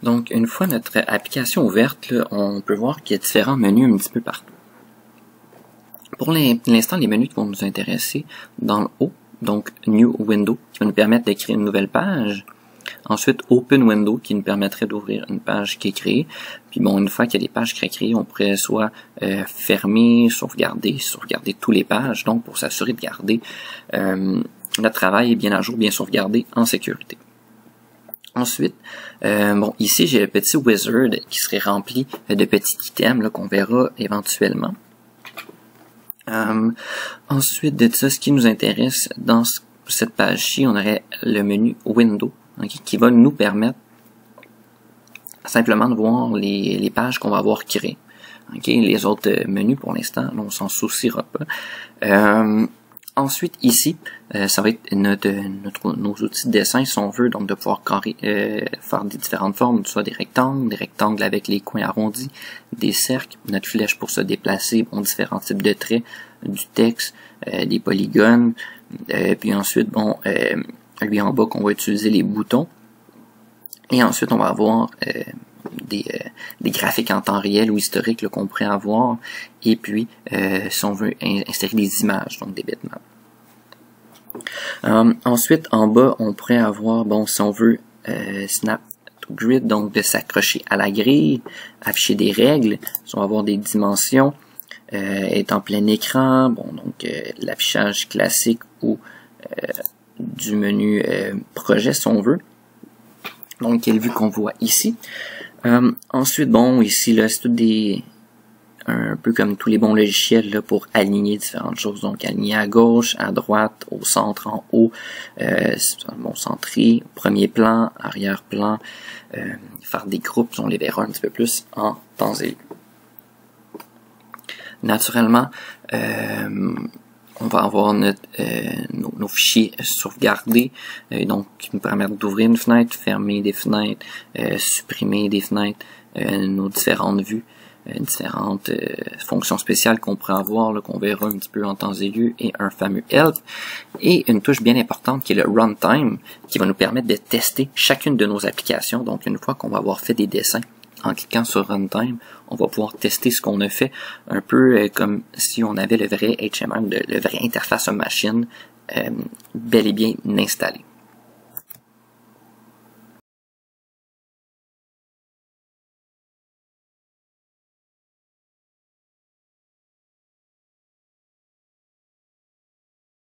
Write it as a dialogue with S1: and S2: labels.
S1: Donc, une fois notre application ouverte, là, on peut voir qu'il y a différents menus un petit peu partout. Pour l'instant, les menus qui vont nous intéresser, dans le haut, donc New Window, qui va nous permettre de créer une nouvelle page. Ensuite, Open Window, qui nous permettrait d'ouvrir une page qui est créée. Puis bon, une fois qu'il y a des pages qui sont créées, on pourrait soit fermer, sauvegarder toutes les pages, donc pour s'assurer de garder notre travail est bien à jour, bien sauvegardé en sécurité. Ensuite, bon, ici j'ai le petit wizard qui serait rempli de petits items qu'on verra éventuellement. Ensuite de ça, ce qui nous intéresse dans cette page-ci, on aurait le menu Window, okay, qui va nous permettre simplement de voir les pages qu'on va avoir créées. Okay, les autres menus, pour l'instant, on s'en souciera pas. Ensuite, ici, ça va être nos outils de dessin, si on veut, donc de pouvoir faire des différentes formes, soit des rectangles avec les coins arrondis, des cercles, notre flèche pour se déplacer, bon, différents types de traits, du texte, des polygones, puis ensuite, bon, lui en bas, qu'on va utiliser les boutons, et ensuite, on va avoir des graphiques en temps réel ou historiques qu'on pourrait avoir, et puis si on veut insérer des images, donc des bitmaps. Ensuite, en bas, on pourrait avoir, bon, si on veut snap to grid, donc de s'accrocher à la grille, afficher des règles, si on va avoir des dimensions, être en plein écran, bon, donc l'affichage classique ou du menu projet, si on veut. Donc, quelle vue qu'on voit ici. Ensuite, bon, ici, là, c'est tout un peu comme tous les bons logiciels là, pour aligner différentes choses. Donc, aligner à gauche, à droite, au centre, en haut, bon, centré, premier plan, arrière-plan, faire des groupes, on les verra un petit peu plus en temps et lieu. Naturellement, on va avoir nos fichiers sauvegardés, donc qui nous permettent d'ouvrir une fenêtre, fermer des fenêtres, supprimer des fenêtres, nos différentes vues, différentes fonctions spéciales qu'on pourrait avoir, qu'on verra un petit peu en temps et lieu, et un fameux help, et une touche bien importante qui est le runtime, qui va nous permettre de tester chacune de nos applications. Donc une fois qu'on va avoir fait des dessins, en cliquant sur Runtime, on va pouvoir tester ce qu'on a fait, un peu comme si on avait le vrai HTML, le vrai interface machine, bel et bien installé.